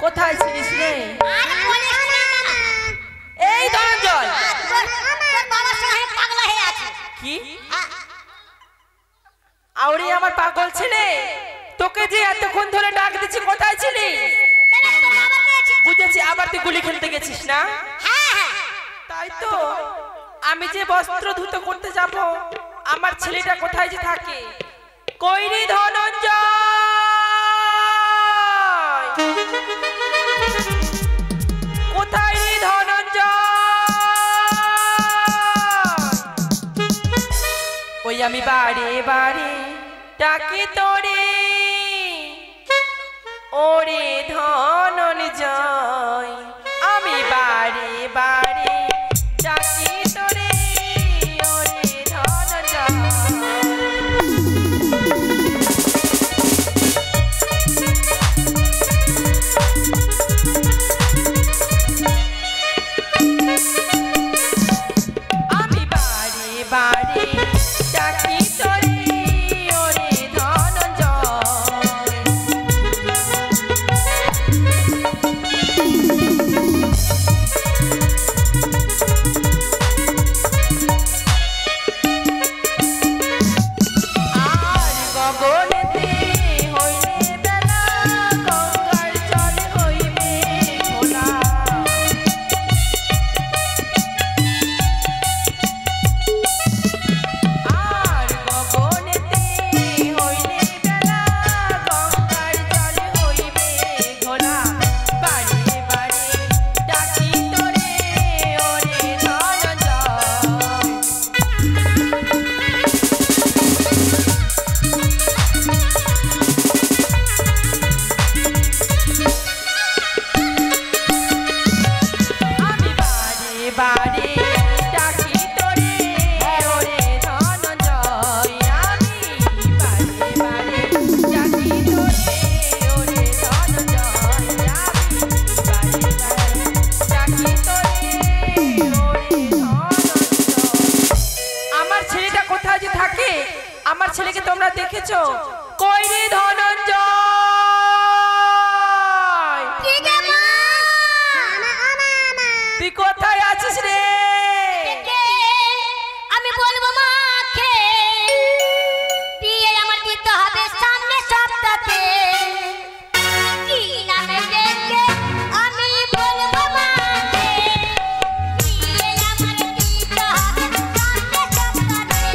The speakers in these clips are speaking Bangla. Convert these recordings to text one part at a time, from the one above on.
কোথায় ছিলিস রে? আরে বলিস না মামা, এই ধনঞ্জয়, তোর বাবার সঙ্গে পাগলা হয়ে আছে। কি আউরি আমার পাগল ছেলে, তোকে যে এতক্ষণ ধরে ডাক দিচ্ছি কোথায় ছিলিস? কেন তোর বাবার কাছে? বুঝেছি, আবার তুই গুলি খেলতে গেছিস না? হ্যাঁ হ্যাঁ, তাই তো আমি যে বস্ত্র ধুতে করতে যাব, আমার ছেলেটা কোথায় যে থাকে? কই রে ধনঞ্জয়, কোথায় রে ধনঞ্জয়? ওই আমি বারে বারে ডাকি তোরে, ওরে ধনঞ্জয়, আমি বারে বারে ডাকি তোরে, ওরে ধনঞ্জয়। আমি বারে বারে ডাকি তোরে, ওরে ধনঞ্জয়। আর গগনেতে হইলে বেলা, গঙ্গার জল হইবে ঘোলা। আর গগনেতে হইলে বেলা, গঙ্গার জল হইবে ঘোলা। বারে বারে ডাকি তোরে, ওরে ধনঞ্জয়। আমি বারে বারে ডাকি তোরে, ওরে ধনঞ্জয়। আমি বারে বারে ডাকি তোরে, ওরে ধনঞ্জয়। আমি বারে বারে ডাকি তোরে, ওরে ধনঞ্জয়। আমার ছেলেটা কোথায় যে থাকে? আমার ছেলেকে তোমরা দেখেছো? কই রে ধনঞ্জয়, কি গে মা? তুই কোথায় আছিস রে? কে? আমি বলবো মাকে, বিয়ে আমার দিতে হবে সামনে সপ্তাহে। কি নামে ডেকে আমি বলবো মাকে, বিয়ে আমার দিতে হবে সামনে সপ্তাহে।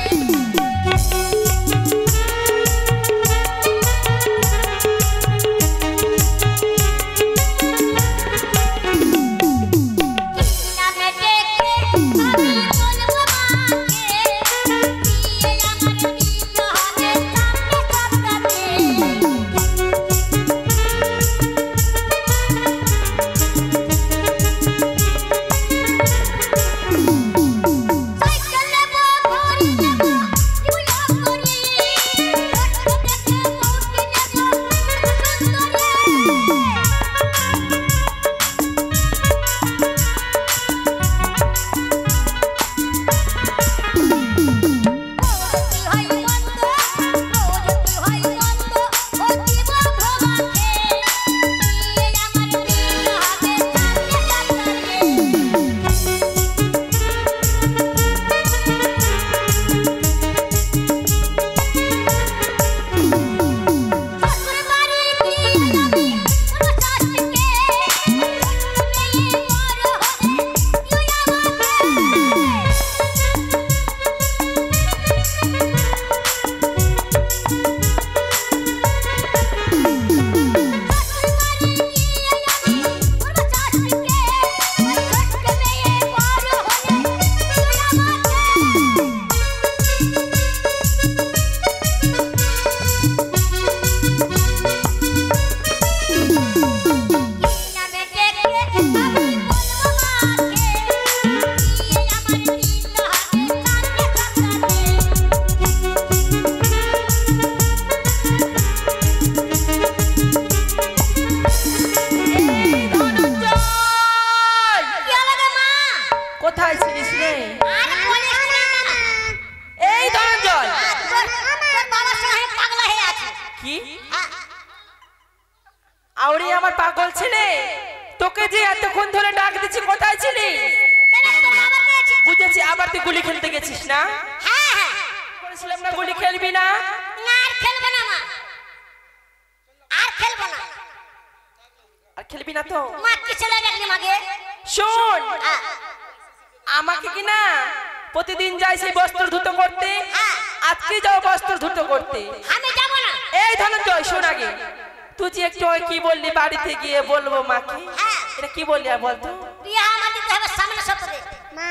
তোকে যে এতক্ষণ ধরে ডাক দিচ্ছি কোথায় ছিলি? কেন তোর বাবা গেছে? বুঝেছি, আবার তুই গুলি খেলতে গেছিস না? হ্যাঁ হ্যাঁ। বলেছিলাম না গুলি খেলবি না। না আর খেলবো না মা, আর খেলবো না। আর খেলবি না তো? মা কি ছেলে ডাকলি মাগে? শোন, হ্যাঁ আমাকে কি না প্রতিদিন যাই সেই বস্ত্র ধুতো করতে, হ্যাঁ। আজকে যাও বস্ত্র ধুতো করতে। আমি যাবো না। এই ধনঞ্জয় শোন আগে, তুই যে একটু ওই কি বললি বাড়িতে গিয়ে বলবো মাকে, হ্যাঁ। এটা কি বললি আর বলতো? বিয়ে আমার দিতে হবে সামনে সপ্তাহে।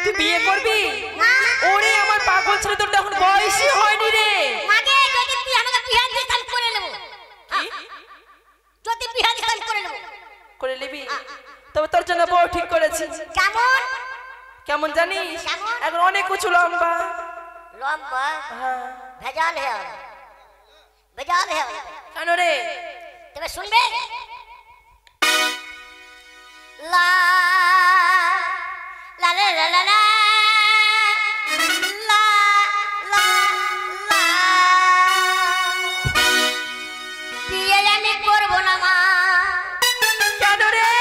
তুই বিয়ে করবি? না। ওরে আমার পাগল ছেলে, তোর তখন বয়সই হয়নি রে। মাগে যদি তুই আমাকে বিয়ে দিস আমি করে নেব। যদি বিয়ে দিস আমি করে নেব। করে নিবি? তবে তোর জন্য বউ ঠিক করেছি। কেমন? কেমন জানিস? কেমন? এখন অনেক উঁচু লম্বা। লম্বা? হ্যাঁ। ভেজাল হে, ভেজাল হে। কেন রে? তবে শুনবে, লা লা লা লা লা লা লা লা লা। বিয়ে আমি করব না মা। কেন রে?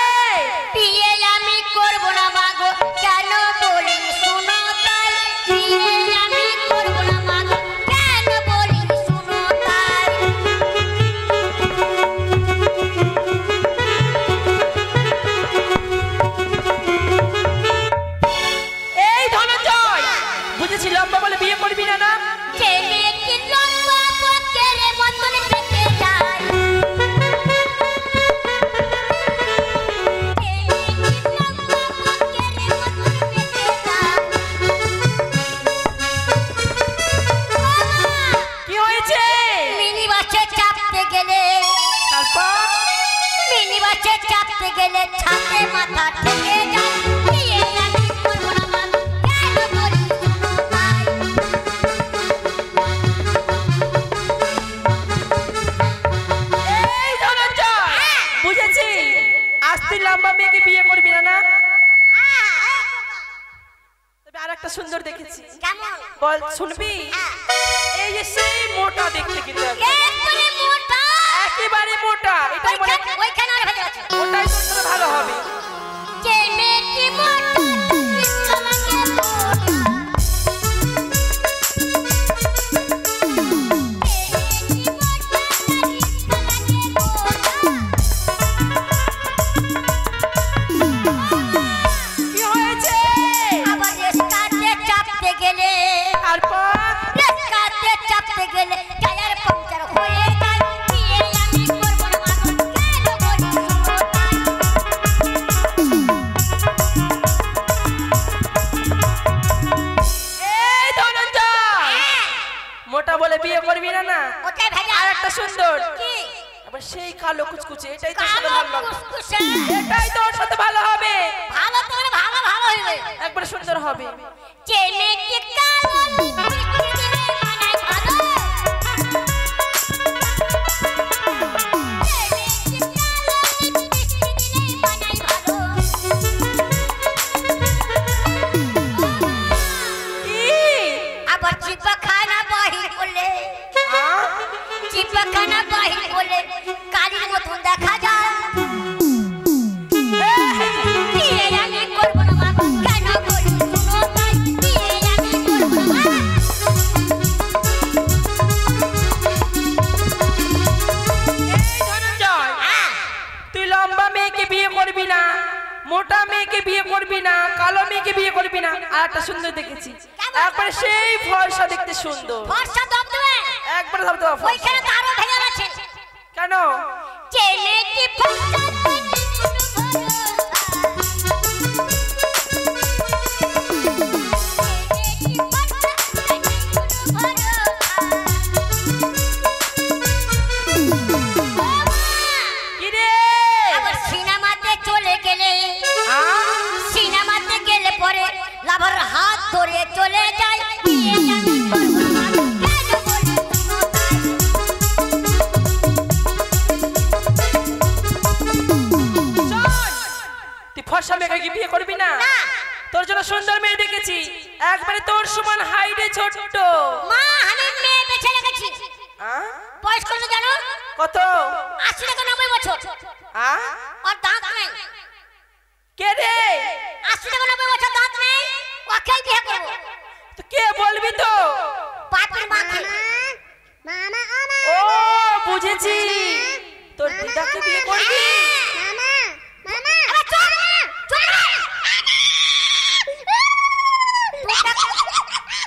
বিয়ে আমি করব না মা গো, কেন বলি শুনো তাই। বিয়ে আমি করব না মা গো, কেন বলি শুনো তাই। এই ধনঞ্জয়, বুঝেছি লম্বা বলে বিয়ে করবি না না? যে মেয়েটি লম্বা বুকের মতন পেতে যায়, যে মেয়েটি লম্বা বুকের মতন পেতে যায়। কি হয়েছে? মিনি বাসে চাপতে গেলে, তারপর মিনি বাসে চাপতে গেলে ছাতে মাথা ঠেকে যায়। বিয়ে আমি করব না মা, কেন বলি শুনো তাই। এই ধনঞ্জয়, বুঝেছি আজ তুই লম্বা মেয়েকে বিয়ে করবি না না? তবে আর একটা সুন্দর দেখেছি, কেমন? বল শুনবি? এই যে সেই মোটা দেখতে কিন্তু একদম। একবারে মোটা। একেবারে মোটা, এটাই মনে ওইখানে আর ভেজা আছে। ওটাই তোর জন্য ভালো হবে। যে মেয়েটি মোটা ইচ্ছা লাগে মোটা। কি হয়েছে? আবার রেস্কাতে চাপতে গেলে, তারপর রেস্কাতে চাপতে গেলে টায়ার পাংচার হয়ে যায়। বিয়ে আমি করব না মা গো, কেন বলি শুনো তাই। এই ধনঞ্জয়, মোটা বলে বিয়ে করবি না না? ওটাই ভেজা। আর একটা সুন্দর, কি? আবার সেই কালো কুচকুচে, এটাই তোর সাথে কালো ভালো লাগবে। কুসকুসে। এটাই তোর সাথে ভালো হবে, ভালো তো মানে ভালো ভালো হইবে। একবারে সুন্দর হবে। যে মেয়েটি কালো লিপস্টিক দিলে মানায় ভালো। যে মেয়েটি কালো লিপস্টিক দিলে মানায় ভালো। কি? আবার চিপাখানা বাহির করলে, আ? চিপাখানা বাহির করলে কালির মতন দেখা যায়। বিয়ে আমি করব না মা, কেন বলি শুনো তাই। বিয়ে আমি করব না মা। এই ধনঞ্জয়, তুই লম্বা মেয়েকে বিয়ে করবি না, মোটা মেয়েকে বিয়ে করবি না, কালো মেয়েকে বিয়ে করবি না। আর একটা সুন্দর দেখেছি, একবারে সেই ফর্সা দেখতে সুন্দর, ফর্সা দবদবে। একবারে ধর দেওয়া ফর্সা। ওইখানে তো আরো ভেজাল আছে। কেন? যে মেয়েটি ফর্সা তাকে কোনো ভরসা। যে মেয়েটি ফর্সা তাকে কোনো ভরসা। কি রে? আবার সিনেমাতে চলে গেলে, আ? সিনেমাতে গেলে পরে লাভার হাত ধরে চলে যায়। বিয়ে আমি করব না মা, কেন বলি শুনো তাই। শোন, তুই ফর্সা মেয়েকে কি বিয়ে করবি না? না। তোর জন্য সুন্দর মেয়ে দেখেছি, একবারে তোর সমান হাইটে ছোট্ট। মা আমি মেয়ে বেছে রেখেছি। আ? বয়স কত জানো? কত? 80 থেকে 90 বছর। আ? আর দাঁত নেই। 80 টাকা 90 বছর দাঁত নেই ওকেই বিয়ে করব তো কে বলবি তো বাপের মাকে মামা ও বুঝেছি তোর দিদাকে বিয়ে করবি মামা মামা আরে চল চল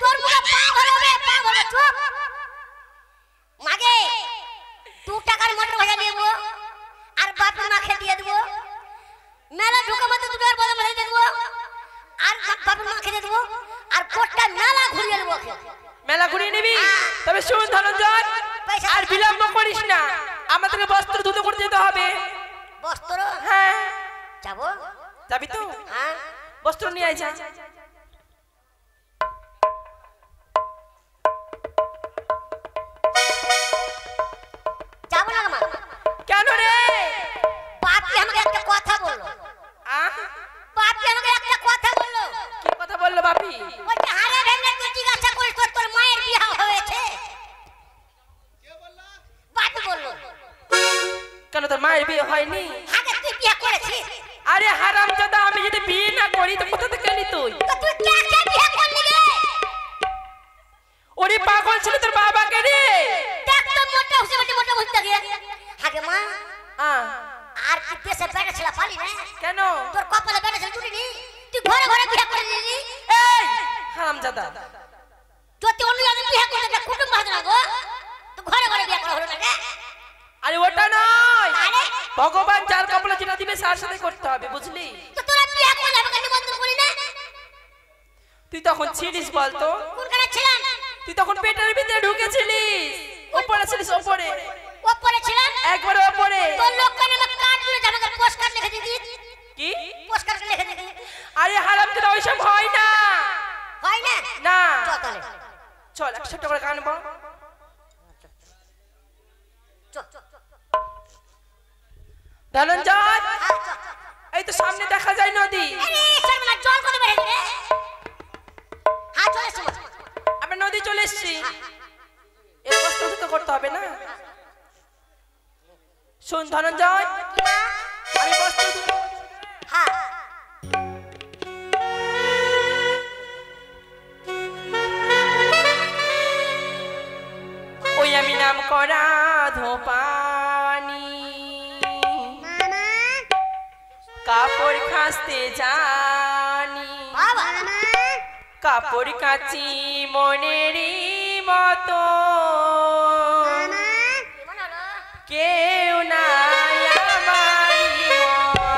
তোর মুখে পা ভরবে চুপ মাগে 2 টাকার মটর ভাজা দেব আর বাপের মাকে দিয়ে দেব মেলা ঢোকা মতো 2 টাকার বদলে ভাজা দেব আর বাপের মাকে দিয়ে দেব আর কোটটা মেলা ঘুরিয়ে দেব মেলা ঘুরিয়ে নিবি তবে শুন ধনঞ্জয় পয়সা আর বিলম্ব করিস না আমাদেরকে বস্ত্র ধুতে করতে যেতে হবে বস্ত্র হ্যাঁ যাব যাবি তো হ্যাঁ বস্ত্র নিয়ে আয় যা যাব না মা কেন রে বাপি আমাকে একটা কথা বললো আহ বাপি আমাকে একটা কথা বললো কি কথা বললো বাপি ওই যে হারে ভেঙে তুই জিজ্ঞাসা করিস তোর মায়ের বিয়ে হয়েছে বাপি বললো কেন তোর মায়ের বিয়ে হয়নি আগে তুই বিয়ে করেছিস আরে হারামজাদা আমি যদি বিয়ে না করি তো কোথা থেকে এলি তুই তো তুই কে বিয়ে করলি রে ওরে পাগল ছিল তোর বাবাকে রে দেখ তো মোটা হইছে থাকে আগে মা আহ, আর কি দেশে বেড়ে ছিল পালি না কেন তোর কপালে বেড়ে ছিল জুড়িনি তুই ঘরে ঘরে বিয়ে করে দিলি এই হারামজাদা যদি অন্য জায়গায় বিয়ে করতে একটা কুটুম্ব হাতে না গো তো ঘরে ঘরে বিয়ে করা হলো না রে আরে ওটা নয় আরে ভগবান যার কপালে যেটা দিবে তার সাথে করতে হবে বুঝলি তো তোরা বিয়ে করলে আমাকে নিমন্ত্রণ করি না তুই তখন ছিলিস বলতো কোনখানে ছিলাম তুই তখন পেটের ভিতরে ঢুকেছিলিস ওপরে ছিলিস ওপরে ওপরে ছিলাম একবারে ওপরে তোর লোককে আমাকে কার্ড দিলে আমাকে পোস্টকার্ড লিখে দিবি কি পোস্টকার্ড লিখে দিবি আরে হারামজাদা ওইসব হয় না হয় না না চল তাহলে চল 100 টাকা করে কানবো চল ধনঞ্জয় চল এই তো সামনে দেখা যায় নদী আরে শর্মিলা জল কত বেড়ে রে হ্যাঁ চলে এসো আমরা নদী চলে এসেছি এর কষ্ট তো করতে হবে না শোন ধনঞ্জয় আমি বস্ত্র ধুতে হ্যাঁ ওই আমি নাম করা ধোপানি মামা কাপড় খাসতে জানি বাবা কাপড় কাচি মনেরই মতো কেমন হলো কেউ নাই আমারই মতো।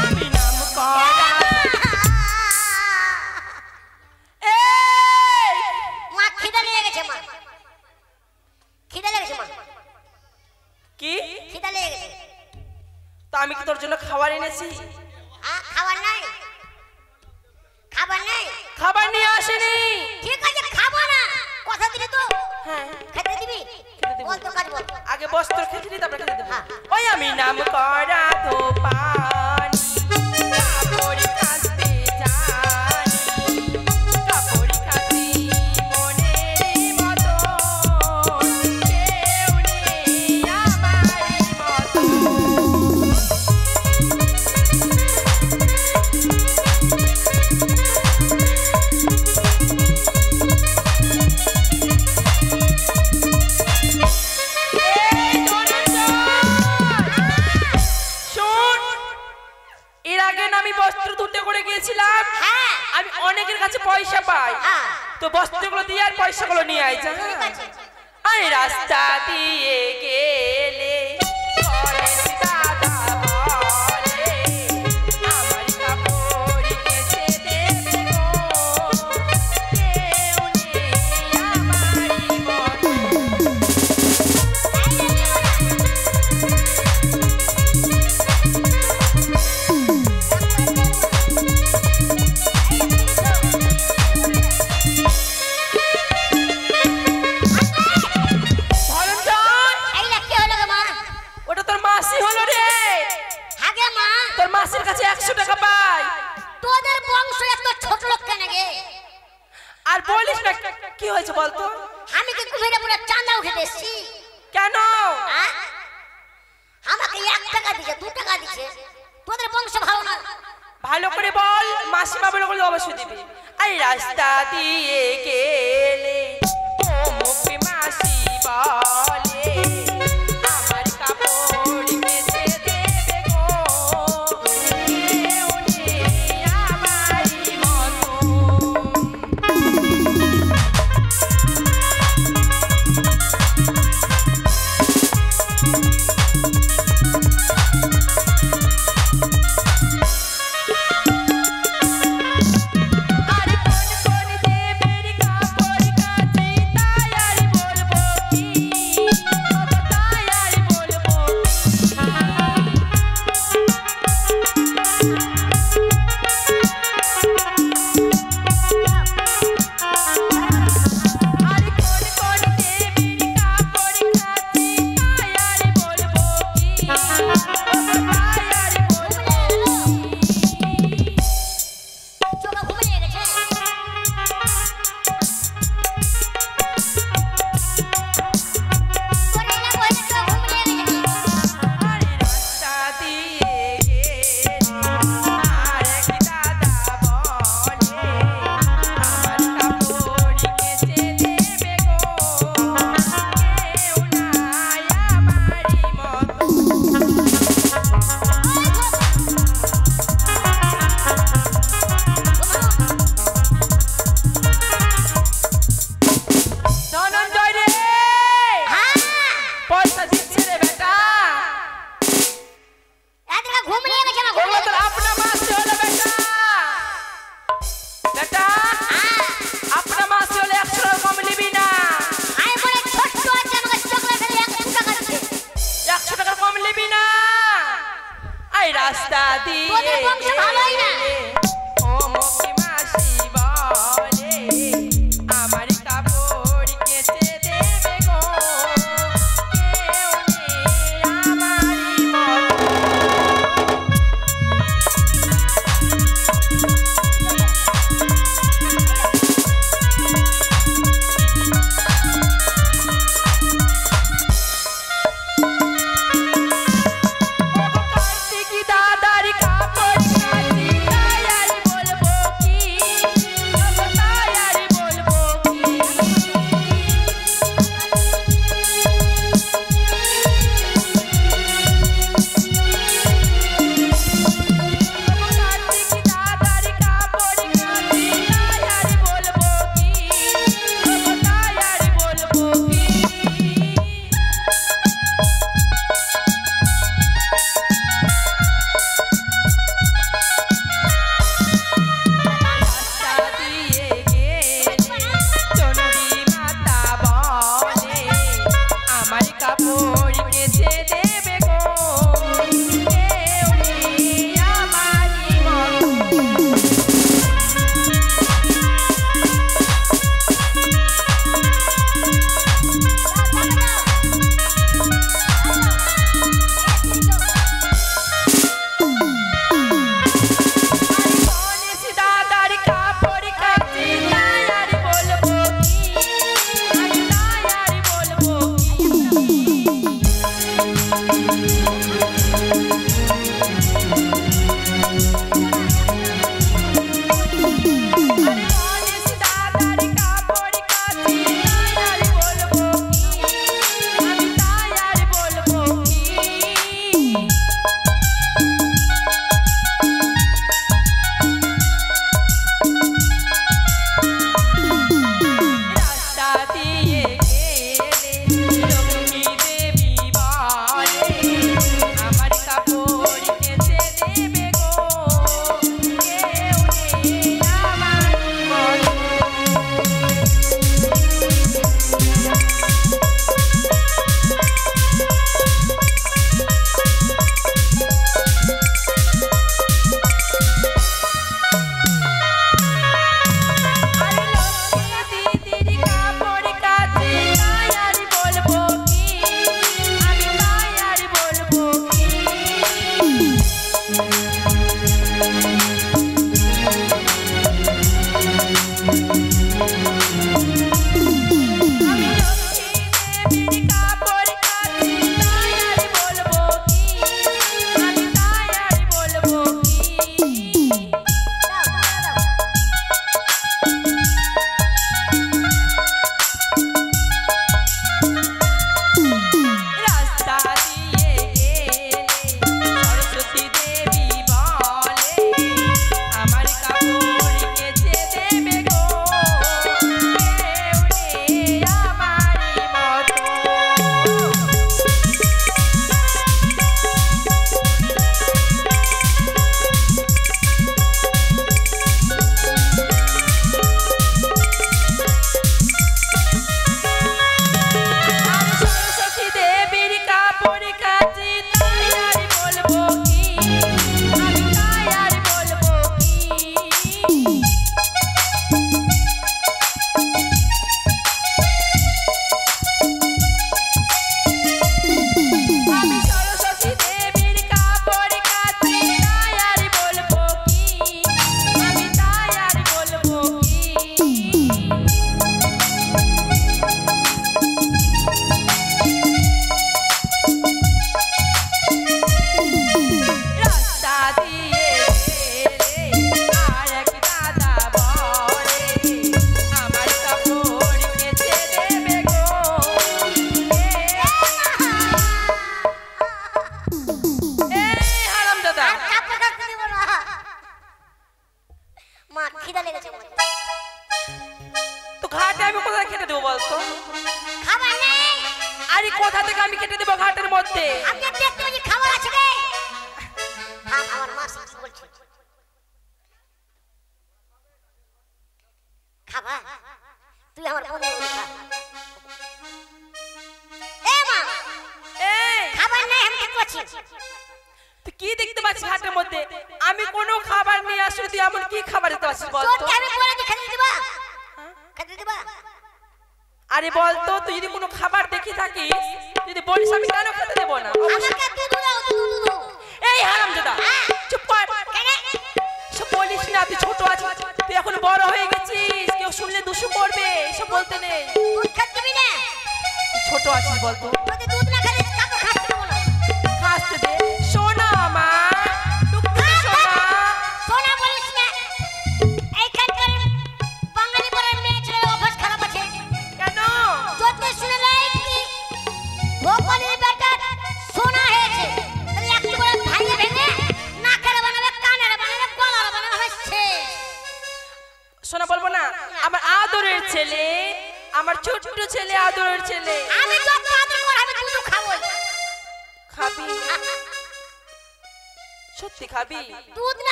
আমি নাম করা এই মা খিদে লেগে গেছে মা খিদে লেগেছে মা কি খিদে লেগে গেছে তা আমি কি তোর জন্য খাবার এনেছি খাবার নাই খাবার নাই খাবার নিয়ে আসেনি ঠিক আছে খাবো না কথা দিলি তো হ্যাঁ খেতে দিবি খেতে দিব। বল তো কাজ বল আগে বস্ত্র খেতে দিই তারপরে খেতে দেবো হ্যাঁ। ওই আমি নাম করা তো পানি কাপড় কাচতে জানি কাপড় কাচি মনের মতো কেউ নেই আমারই মতো এই ধনঞ্জয়! শোন, এর আগে না আমি বস্ত্র ধুতে করে গিয়েছিলাম হ্যাঁ আমি অনেকের কাছে পয়সা পাই হ্যাঁ তো বস্ত্রগুলো দিয়ে আর পয়সাগুলো নিয়ে আই যা ঠিক আছে আমি রাস্তা দিয়ে গেলে কলেজ দাদা বলে আমার কাপড় কেচে দেবে গো কেউ নেই আমারই মতো ধনঞ্জয়! এইটা কি হলো মাসের কাছে 100 টাকা পাই। তোদের বংশ এত ছোট লোক কেন গে? আর বলিস না, কি হয়েছে বলতো? আমি কি কুমিরে পুরো চাঁদা উঠে দিচ্ছি? কেন? আমাকে 1 টাকা দিছে, 2 টাকা দিছে, তোদের বংশ ভালো না। ভালো করে বল, মাসিমা বলে বলে অবশ্যই দিবি। এই রাস্তা দিয়ে গেলে মুখে মাসি বলে আমার কাপড় কেচে দেবে গো, কেউ নেই আমারই মতো। রাস্তা দিয়ে ও মুখে মাসি বলে আমার কাপড় কেচে দেবে গো, কেউ নেই আমারই মতো।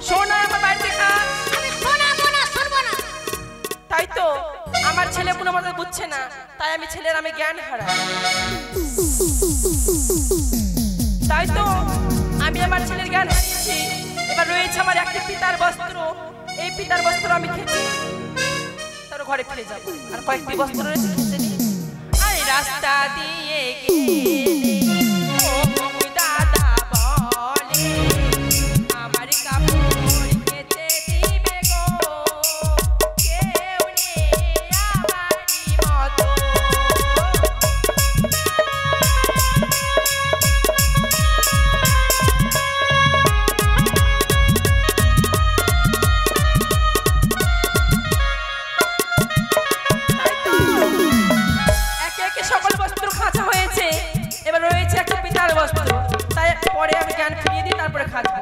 সোনা তাই তো আমার ছেলে কোনো মতে বুঝছে না, তাই আমি ছেলের আমি জ্ঞান হারা। তাই তো আমি আমার ছেলের জ্ঞান হারিয়েছি। এবার রয়েছে আমার একটি পিতার বস্ত্র, এই পিতার বস্ত্র আমি খেতে তার ঘরে ফিরে যাব। আর কয়েকটি বস্ত্র রয়েছে খেতে নি। আরে রাস্তা দিয়ে গেলে ও দাদা বলে আমার কাপড় খেতে দিবে গো, কেউ নেই আমারই মতো। সকল বস্ত্র খাঁচা হয়েছে, এবার রয়েছে একটা পিতার বস্ত্র, তাই পরে আমি জ্ঞান ফিরিয়ে দিই, তারপরে খাঁচবো।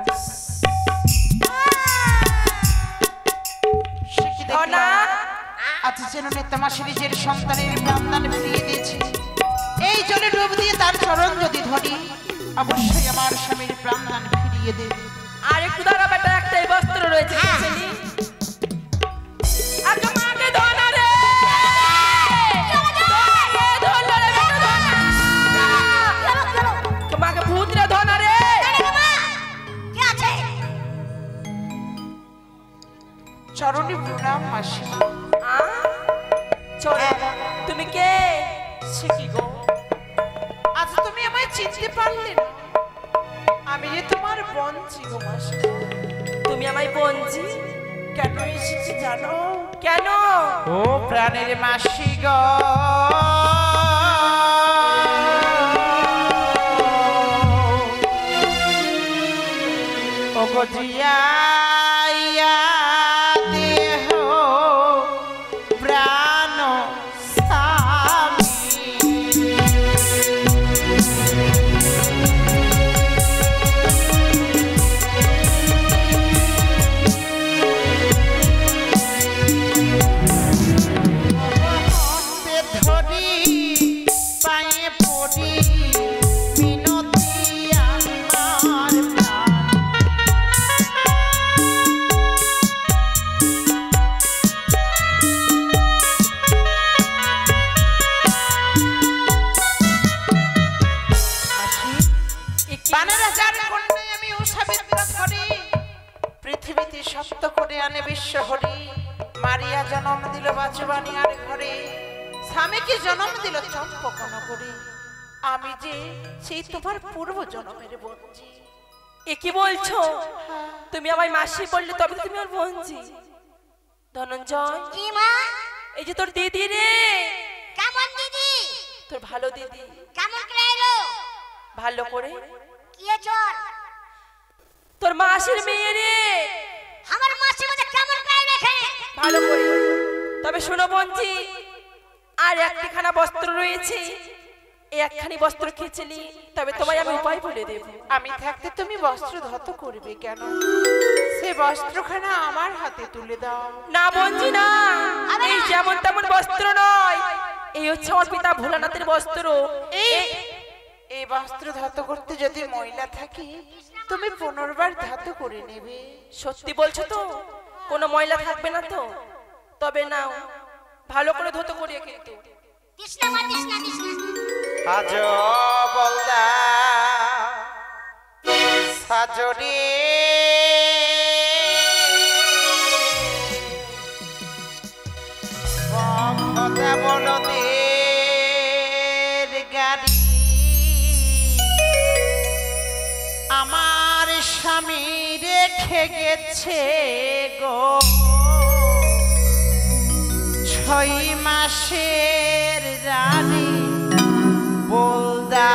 আজ যেন নেতামাসি নিজের সন্তানের প্রাণদান ফিরিয়ে দিয়েছে, এই জলে ডুব দিয়ে তার চরণ যদি ধরি অবশ্যই আমার স্বামীর প্রাণদান ফিরিয়ে দেবে। আর একটু দাঁড়া বেটা, একটাই বস্ত্র রয়েছে চরণে প্রণাম মাসি। তুমি কে? কি গো, আজ তুমি আমায় চিনতে পারলে না? আমি যে তোমার বঞ্চি গো মাসি। তুমি আমায় বঞ্চি? কেন এসেছি জানো? কেন? ও প্রাণের মাসি গো, ও গো জিয়া সত্য করে আনে বিশ্ব হরি। মারিয়া জন্ম দিল বাজবানিয়ার ঘরে, স্বামীকে জন্ম দিল চম্পকন করে। আমি যে সেই তোমার পূর্ব জন্মের বঞ্জি। এ কি বলছো? তুমি আমায় মাসি বললে তবে তুমি ওর বঞ্জি? ধনঞ্জয়, কি মা? এই যে তোর দিদি রে। কেমন দিদি? তোর ভালো দিদি। কেমন করে এলো? ভালো করে। কি চল? তোর মাসির মেয়ে রে। আমার মাসি মধ্যে কেমন করে রেখে? ভালো করে। তবে শোনো বঞ্জি, আর একটিখানা বস্ত্র রয়েছে, এই একখানি বস্ত্র খেয়েছিলি, তবে তোমায় আমি উপায় বলে দেব। আমি থাকতে তুমি বস্ত্র ধত করবে কেন? সে বস্ত্রখানা আমার হাতে তুলে দাও। না বঞ্জি না, এই যেমন তেমন বস্ত্র নয়, এই হচ্ছে আমার পিতা ভোলানাথের বস্ত্র। এই বস্ত্র ধাতু করতে যদি ময়লা থাকে তুমি পুনর্বার ধাতু করে নেবে। সত্যি বলছো তো? কোনো ময়লা থাকবে না তো? তবে নাও, ভালো করে ধুতে করিয়ে কিন্তু। কৃষ্ণ মা, কৃষ্ণ কৃষ্ণ। আজ বলদা সাজরে কথা বলদের গাড়ি আমার স্বামী রেখে গেছে গো 6 মাসের রানী বলদা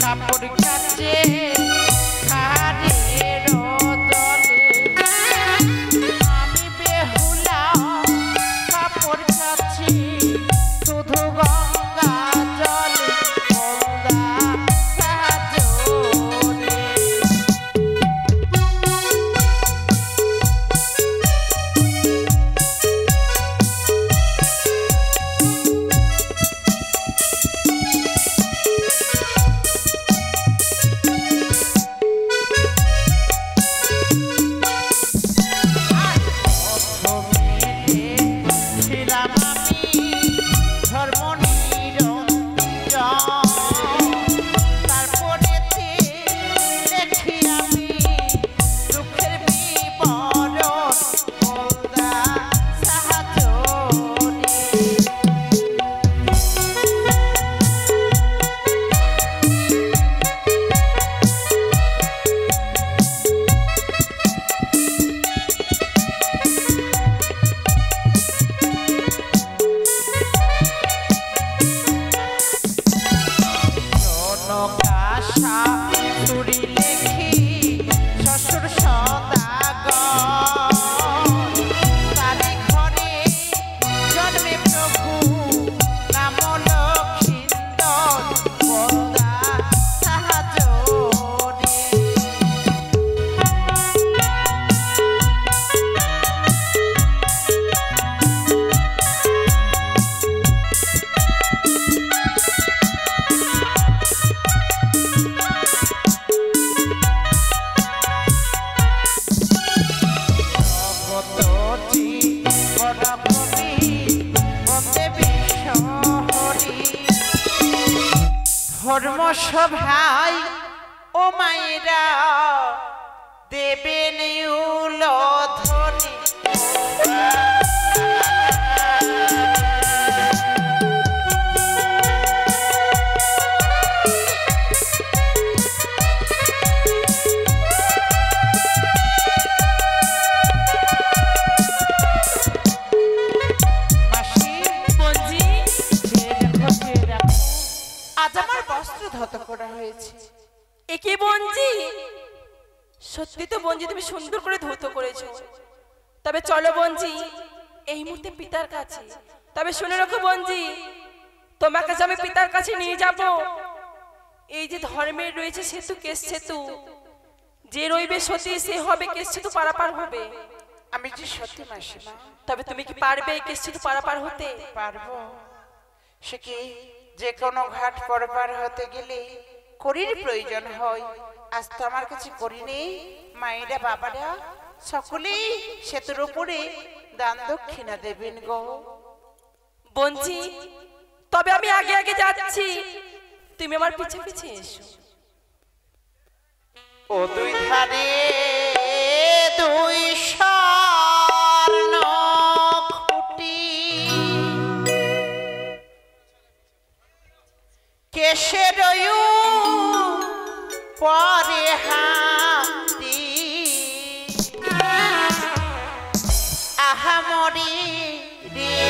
কাপড় কাচে খাড়ের দলে আমি বেহুলা কাপড় কাচি শুধু গঙ্গা জলে গঙ্গা সাজরে কাশা চুরি লেখি শ্বশুর সদাগর তারি ঘরে জন্মে প্রভু নাম লক্ষিন্দর বন্দা সাহায্য ধর্ম সভায় ও মায়েরা দেবেন উলধ্বনি আজ আমার বস্ত্র ধত করা হয়েছে। একে বঞ্জি, সত্যি তো বঞ্জি তুমি সুন্দর করে ধৌত করেছো। তবে চলো বঞ্জি এই মুহূর্তে পিতার কাছে। তবে শুনে রাখো বঞ্জি, তোমাকে যে আমি পিতার কাছে নিয়ে যাব। এই যে ধর্মের রয়েছে সেতু, কেশ সেতু, যে রইবে সতী সে হবে কেশ সেতু পারাপার হবে। আমি যে সত্যি মাসিমা। তবে তুমি কি পারবে এই কেশ সেতু পারাপার হতে? পারবো। সে কি যে কোনো ঘাট পারাপার হতে গেলে করির প্রয়োজন হয়। আজ তো আমার কাছে করি নেই। মায়েরা বাবারা সকলেই সেতুর উপরে দান দক্ষিণা দেবেন গো। বঞ্জি তবে আমি আগে আগে যাচ্ছি, তুমি আমার পিছে পিছে এসো। ও দুই ধারে দুই স্বর্ণ খুঁটি কেশের পরে হাতি আহামরি রে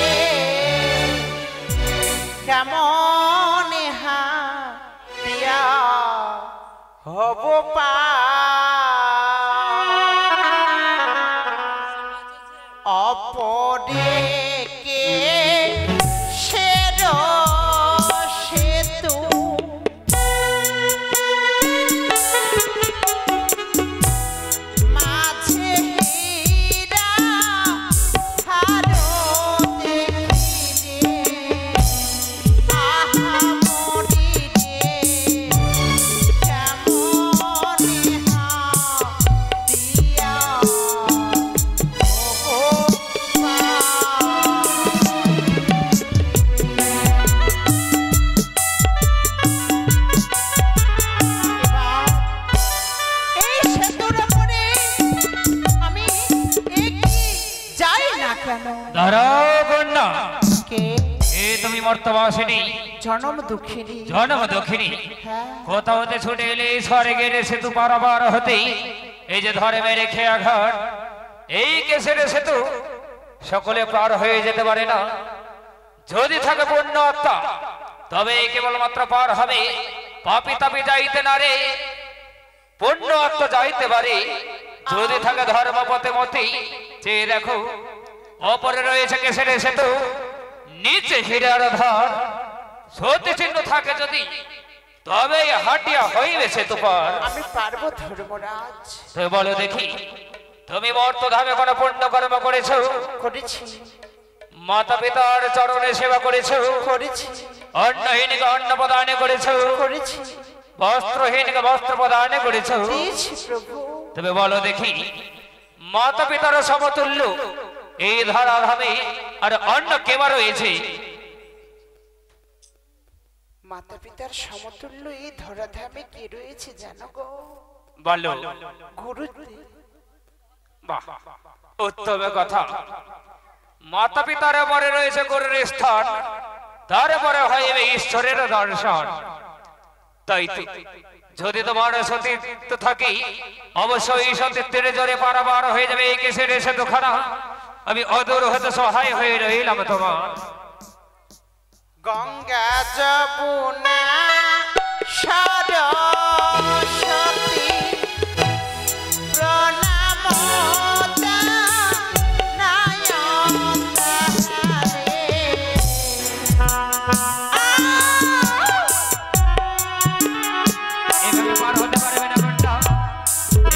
কেমন হাতিয়া হব পা অপরে কে সেরো সেতু মাঝে হীরা হারো দেখিরে আহামরি রে কেমন হাতিয়া তুমি মর্তবাসিনী জনম দুঃখিনী জনম দক্ষিণী হ্যাঁ কোথাও হতে ছুটে এলে স্বর্গের সেতু পারাবার হতেই এই যে ধর্মের খেয়া ঘাট এই কেসের সেতু সকলে পার হয়ে যেতে পারে না। যদি থাকে পূর্ণ আত্মা তবে কেবলমাত্র পার হবে, পাপি তাপি যাইতে না রে, পূর্ণ আত্মা যাইতে পারে। যদি থাকে ধর্মপথে মতি চেয়ে দেখো, অপরে রয়েছে কেসের সেতু, নিচে হীরার ধার, সতী চিহ্ন থাকে যদি তবে হাটিয়া হইবে সেতু পার। আমি পারবো ধর্মরাজ। তো বলো দেখি, তুমি মর্তধামে কোন পুণ্য কর্ম করেছো? করেছি মাতা পিতার চরণে সেবা করেছো? করেছি অন্নহীনকে অন্ন প্রদান করেছো? করেছি বস্ত্রহীনকে বস্ত্র প্রদান করেছো? দিয়েছি প্রভু। তবে বলো দেখি, মাতা পিতার সমতুল্য এই ধরাধামে আর অন্য কেবা রয়েছে? মাতা পিতার সমতুল্য এই ধরাধামে কে রয়েছে জানো গো? বলো। গুরুদেব। বাহ, উত্তম কথা। মাতা পিতার পরে রয়েছে গুরুর স্থান, তারপরে হইবে ঈশ্বরের দর্শন। তাই তো যদি তোমার সতীত্ব থাকে অবশ্যই সতীত্বের জোরে পারাবার হয়ে যাবে এই কেসের সেতুখানা। আমি অদূর হতে সহায় হয়ে রইলাম তোমার। গঙ্গা যমুনা সরস্বতী প্রণাম জানায় তাহারে। এভাবে পার হতে পারবে না ঘন্টা,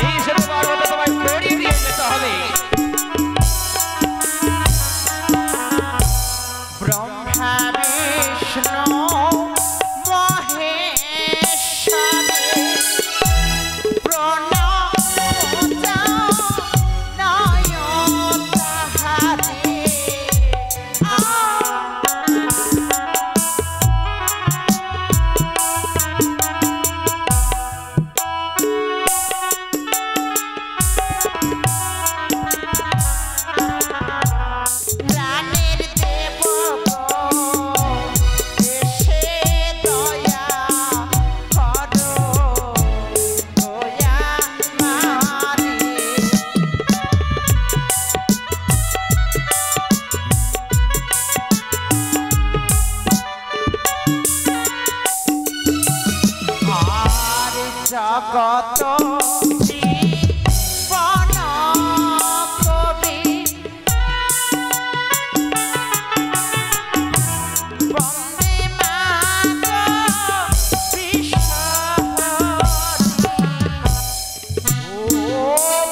এই সেতু পার হতে তোমায় দড়ি দিয়ে যেতে হবে। ব্রহ্মা বিষ্ণু মহেশ্বরে প্রণাম জানায় তাহারে। প্রাণের দেব এসে দয়া করো দয়া মারে। আর জগত জীবন কবি বন্দে মাতরম বিশ্বহরি। ও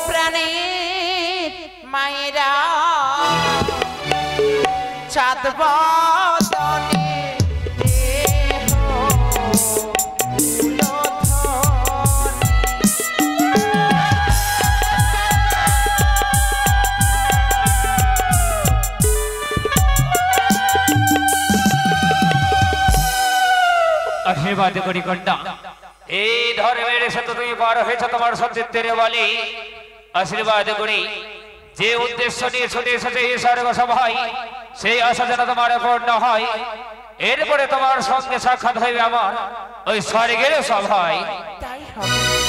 প্রাণের মায়েরা চাঁদ বদনে দেহ উলোধনি। আশীর্বাদ করি কন্যা, এই ধর্মের সেতু তুমি পার হয়েছ তোমার সতীত্বের বলে। আশীর্বাদ করি যে উদ্দেশ্য নিয়ে ছুটে এসেছে এই স্বর্গ সভায়, সেই আশা যেন তোমার পূর্ণ হয়। এরপরে তোমার সঙ্গে সাক্ষাৎ হইবে আমার ওই স্বর্গের সভায়। তাই হবে।